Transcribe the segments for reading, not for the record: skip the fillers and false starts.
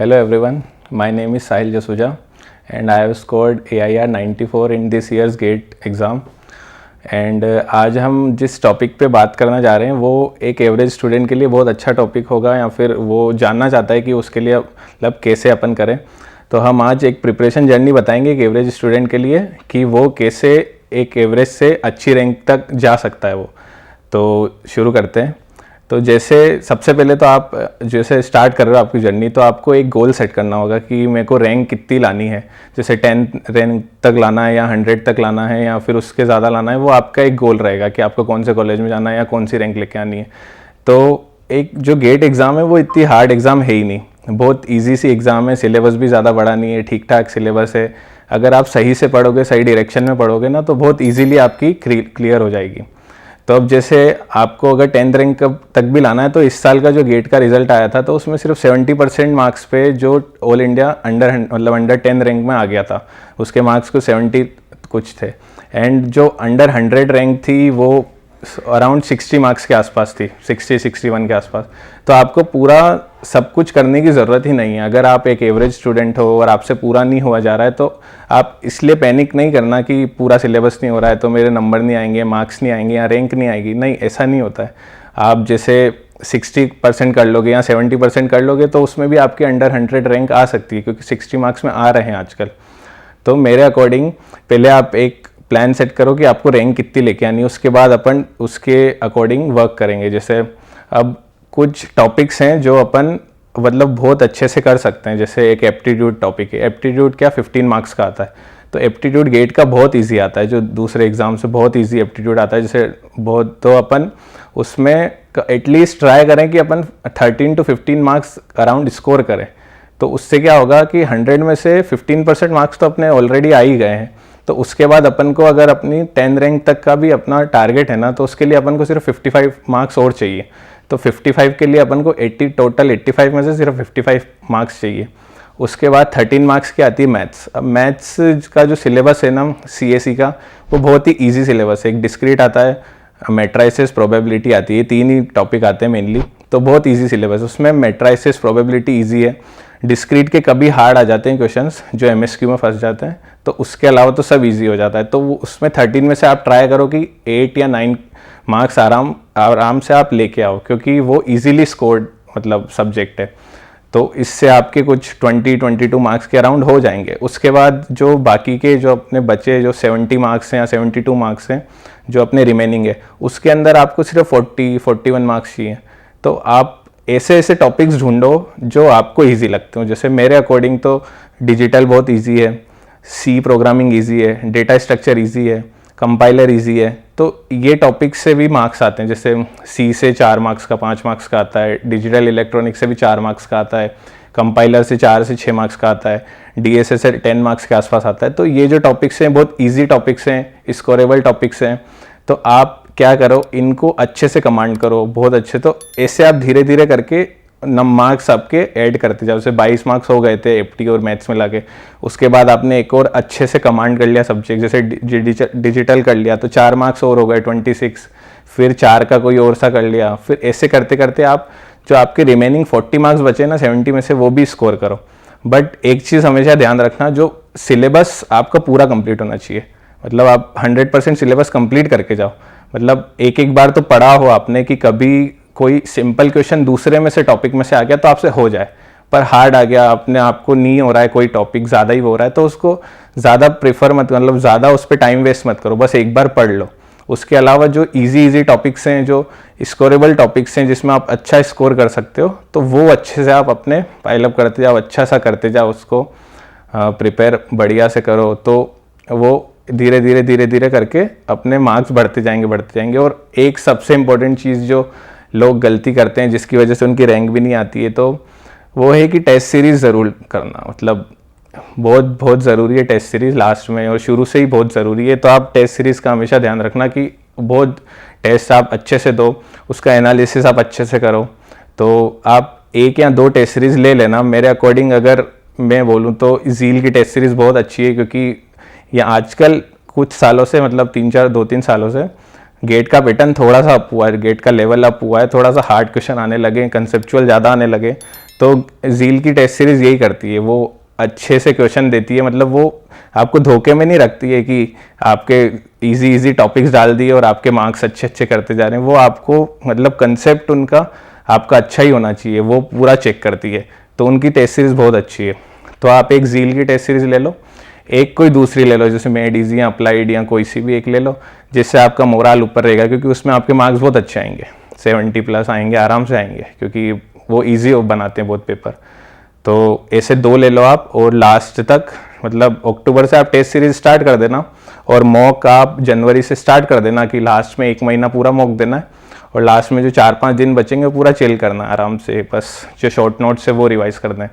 Hello everyone, my name is Sahil Jasuja and I have scored AIR 94 in this year's GATE exam. And आज हम जिस topic पे बात करना जा रहे हैं वो एक एवरेज स्टूडेंट के लिए बहुत अच्छा टॉपिक होगा या फिर वो जानना चाहता है कि उसके लिए मतलब कैसे अपन करें। तो हम आज एक प्रिपरेशन जर्नी बताएंगे एक एवरेज स्टूडेंट के लिए कि वो कैसे एक एवरेज से अच्छी रैंक तक जा सकता है वो। तो शुरू करते हैं। तो जैसे सबसे पहले तो आप जैसे स्टार्ट कर रहे हो आपकी जर्नी, तो आपको एक गोल सेट करना होगा कि मेरे को रैंक कितनी लानी है। जैसे 10 रैंक तक लाना है या 100 तक लाना है या फिर उसके ज़्यादा लाना है, वो आपका एक गोल रहेगा कि आपको कौन से कॉलेज में जाना है या कौन सी रैंक लेके आनी है। तो एक जो गेट एग्ज़ाम है वो इतनी हार्ड एग्ज़ाम है ही नहीं, बहुत ईजी सी एग्ज़ाम है। सिलेबस भी ज़्यादा बड़ा नहीं है, ठीक ठाक सिलेबस है। अगर आप सही से पढ़ोगे, सही डायरेक्शन में पढ़ोगे ना, तो बहुत ईजीली आपकी क्लियर हो जाएगी। तो अब जैसे आपको अगर 10th रैंक तक भी लाना है, तो इस साल का जो गेट का रिजल्ट आया था तो उसमें सिर्फ 70% मार्क्स पे जो ऑल इंडिया अंडर 10 रैंक में आ गया था, उसके मार्क्स को 70 कुछ थे। एंड जो अंडर 100 रैंक थी वो अराउंड 60 मार्क्स के आसपास थी, 60-61 के आसपास। तो आपको पूरा सब कुछ करने की ज़रूरत ही नहीं है। अगर आप एक एवरेज स्टूडेंट हो और आपसे पूरा नहीं हुआ जा रहा है, तो आप इसलिए पैनिक नहीं करना कि पूरा सिलेबस नहीं हो रहा है तो मेरे नंबर नहीं आएंगे, मार्क्स नहीं आएंगे या रैंक नहीं आएगी। नहीं, ऐसा नहीं होता है। आप जैसे 60% कर लोगे या 70% कर लोगे तो उसमें भी आपके अंडर 100 रैंक आ सकती है, क्योंकि 60 मार्क्स में आ रहे हैं आजकल। तो मेरे अकॉर्डिंग पहले आप एक प्लान सेट करो कि आपको रैंक कितनी लेके आनी है, उसके बाद अपन उसके अकॉर्डिंग वर्क करेंगे। जैसे अब कुछ टॉपिक्स हैं जो अपन मतलब बहुत अच्छे से कर सकते हैं। जैसे एक एप्टीट्यूड टॉपिक है। एप्टीट्यूड क्या 15 मार्क्स का आता है, तो एप्टीट्यूड गेट का बहुत इजी आता है, जो दूसरे एग्जाम से बहुत इजी एप्टीट्यूड आता है। जैसे बहुत, तो अपन उसमें एटलीस्ट ट्राई करें कि अपन 13 to 15 मार्क्स अराउंड स्कोर करें। तो उससे क्या होगा कि 100 में से 15% मार्क्स तो अपने ऑलरेडी आ ही गए हैं। तो उसके बाद अपन को अगर अपनी 10 रैंक तक का भी अपना टारगेट है ना, तो उसके लिए अपन को सिर्फ 55 मार्क्स और चाहिए। तो 55 के लिए अपन को 85 में से सिर्फ 55 मार्क्स चाहिए। उसके बाद 13 मार्क्स की आती है मैथ्स। अब मैथ्स का जो सिलेबस है ना CSE का, वो बहुत ही ईजी सिलेबस है। एक डिस्क्रीट आता है, मैट्राइसिस, प्रोबेबिलिटी आती है, 3 ही टॉपिक आते हैं मेनली। तो बहुत ईजी सिलेबस, उसमें मैट्राइसिस, प्रोबेबिलिटी ईजी है। डिस्क्रीट के कभी हार्ड आ जाते हैं क्वेश्चंस जो MSQ में फंस जाते हैं, तो उसके अलावा तो सब इजी हो जाता है। तो वो उसमें 13 में से आप ट्राई करो कि 8 या 9 मार्क्स आराम से आप लेके आओ, क्योंकि वो इजीली स्कोर्ड मतलब सब्जेक्ट है। तो इससे आपके कुछ 20-22 मार्क्स के अराउंड हो जाएंगे। उसके बाद जो बाकी के जो अपने बचे जो 70 मार्क्स हैं या 72 मार्क्स हैं जो अपने रिमेनिंग है, उसके अंदर आपको सिर्फ 40-41 मार्क्स चाहिए। तो आप ऐसे ऐसे टॉपिक्स ढूंढो जो आपको इजी लगते हो। जैसे मेरे अकॉर्डिंग तो डिजिटल बहुत इजी है, C प्रोग्रामिंग इजी है, डेटा स्ट्रक्चर इजी है, कंपाइलर इजी है। तो ये टॉपिक्स से भी मार्क्स आते हैं। जैसे C से 4 मार्क्स का, 5 मार्क्स का आता है, डिजिटल इलेक्ट्रॉनिक्स से भी 4 मार्क्स का आता है, कंपाइलर से 4 से 6 मार्क्स का आता है, DSA से 10 मार्क्स के आसपास आता है। तो ये जो टॉपिक्स हैं बहुत ईजी टॉपिक्स हैं, स्कोरेबल टॉपिक्स हैं। तो आप क्या करो, इनको अच्छे से कमांड करो, बहुत अच्छे। तो ऐसे आप धीरे धीरे करके मार्क्स आपके ऐड करते जाओ। जैसे 22 मार्क्स हो गए थे FT और मैथ्स में लाके, उसके बाद आपने एक और अच्छे से कमांड कर लिया सब्जेक्ट, जैसे डिजिटल कर लिया तो 4 मार्क्स और हो गए 26, फिर 4 का कोई और सा कर लिया। फिर ऐसे करते करते आप जो आपके रिमेनिंग 40 मार्क्स बचे ना 70 में से, वो भी स्कोर करो। बट एक चीज़ हमेशा ध्यान रखना, जो सिलेबस आपका पूरा कंप्लीट होना चाहिए। मतलब आप 100% सिलेबस कंप्लीट करके जाओ। मतलब एक बार तो पढ़ा हो आपने कि कभी कोई सिंपल क्वेश्चन दूसरे में से टॉपिक में से आ गया तो आपसे हो जाए, पर हार्ड आ गया, अपने आपको नहीं हो रहा है, कोई टॉपिक ज़्यादा ही हो रहा है, तो उसको ज़्यादा प्रेफर मत, मतलब ज़्यादा उस पर टाइम वेस्ट मत करो, बस एक बार पढ़ लो। उसके अलावा जो इजी टॉपिक्स हैं, जो स्कोरेबल टॉपिक्स हैं जिसमें आप अच्छा स्कोर कर सकते हो, तो वो अच्छे से आप अपने पाइलअप करते जाओ, अच्छा सा करते जाओ, उसको प्रिपेयर बढ़िया से करो। तो वो धीरे धीरे करके अपने मार्क्स बढ़ते जाएंगे। और एक सबसे इम्पोर्टेंट चीज़ जो लोग गलती करते हैं जिसकी वजह से उनकी रैंक भी नहीं आती है, तो वो है कि टेस्ट सीरीज़ ज़रूर करना। मतलब बहुत ज़रूरी है टेस्ट सीरीज़ लास्ट में, और शुरू से ही बहुत ज़रूरी है। तो आप टेस्ट सीरीज़ का हमेशा ध्यान रखना कि बहुत टेस्ट आप अच्छे से दो, उसका एनालिसिस आप अच्छे से करो। तो आप 1 या 2 टेस्ट सीरीज़ ले लेना। मेरे अकॉर्डिंग अगर मैं बोलूँ तो ज़ील की टेस्ट सीरीज़ बहुत अच्छी है, क्योंकि ये आजकल कुछ सालों से, मतलब 2-3 सालों से गेट का पैटर्न थोड़ा सा अप हुआ है, गेट का लेवल अप हुआ है, थोड़ा सा हार्ड क्वेश्चन आने लगे, कंसेप्चुअल ज़्यादा आने लगे। तो जील की टेस्ट सीरीज़ यही करती है, वो अच्छे से क्वेश्चन देती है, मतलब वो आपको धोखे में नहीं रखती है कि आपके इजी इजी टॉपिक्स डाल दिए और आपके मार्क्स अच्छे अच्छे करते जा रहे हैं। वो आपको मतलब कंसेप्ट उनका आपका अच्छा ही होना चाहिए, वो पूरा चेक करती है। तो उनकी टेस्ट सीरीज़ बहुत अच्छी है। तो आप एक जील की टेस्ट सीरीज़ ले लो, एक कोई दूसरी ले लो, जैसे मेड इजी या अप्लाइड या कोई सी भी एक ले लो, जिससे आपका मोरल ऊपर रहेगा, क्योंकि उसमें आपके मार्क्स बहुत अच्छे आएंगे, 70+ आएंगे, आराम से आएंगे, क्योंकि वो ईजी बनाते हैं बहुत पेपर। तो ऐसे 2 ले लो आप, और लास्ट तक मतलब अक्टूबर से आप टेस्ट सीरीज स्टार्ट कर देना, और मॉक आप जनवरी से स्टार्ट कर देना कि लास्ट में 1 महीना पूरा मॉक देना है, और लास्ट में जो 4-5 दिन बचेंगे पूरा चिल करना आराम से, बस जो शॉर्ट नोट्स है वो रिवाइज कर दें।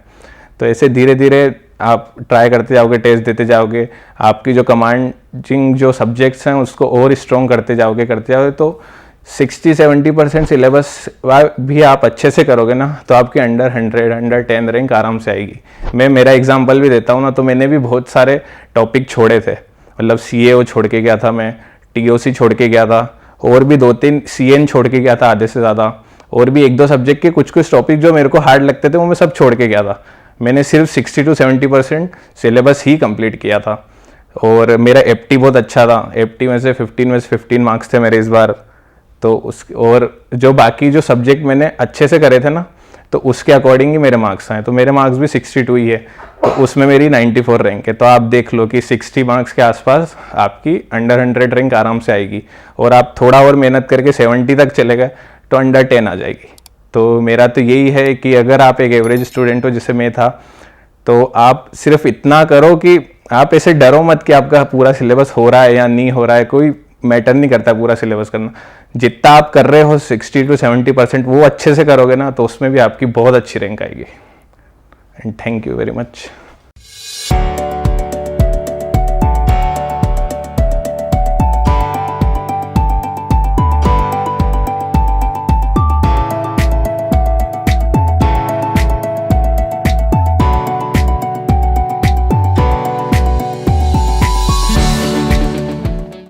तो ऐसे धीरे धीरे आप ट्राई करते जाओगे, टेस्ट देते जाओगे, आपकी जो कमांडिंग जो सब्जेक्ट्स हैं उसको और स्ट्रॉन्ग करते जाओगे, तो 60-70% सिलेबस भी आप अच्छे से करोगे ना, तो आपकी अंडर 100, अंडर 10 रैंक आराम से आएगी। मैं मेरा एग्जांपल भी देता हूँ ना, तो मैंने भी बहुत सारे टॉपिक छोड़े थे, मतलब CAO छोड़ के गया था मैं, TOC छोड़ के गया था, और भी 2-3 CN छोड़ के गया था आधे से ज़्यादा, और भी 1-2 सब्जेक्ट के कुछ टॉपिक जो मेरे को हार्ड लगते थे वो मैं सब छोड़ के गया था। मैंने सिर्फ 60-70% सिलेबस ही कंप्लीट किया था, और मेरा FT बहुत अच्छा था, FT में से 15 मार्क्स थे मेरे इस बार। तो उस और जो बाकी जो सब्जेक्ट मैंने अच्छे से करे थे ना, तो उसके अकॉर्डिंग ही मेरे मार्क्स आए, तो मेरे मार्क्स भी 62 ही है, तो उसमें मेरी 94 रैंक है। तो आप देख लो कि 60 मार्क्स के आसपास आपकी अंडर 100 रैंक आराम से आएगी, और आप थोड़ा और मेहनत करके 70 तक चले गए तो अंडर 10 आ जाएगी। तो मेरा तो यही है कि अगर आप एक एवरेज स्टूडेंट हो जैसे मैं था, तो आप सिर्फ इतना करो कि आप ऐसे डरो मत कि आपका पूरा सिलेबस हो रहा है या नहीं हो रहा है, कोई मैटर नहीं करता पूरा सिलेबस करना। जितना आप कर रहे हो 60-70% वो अच्छे से करोगे ना, तो उसमें भी आपकी बहुत अच्छी रैंक आएगी। And thank you very much.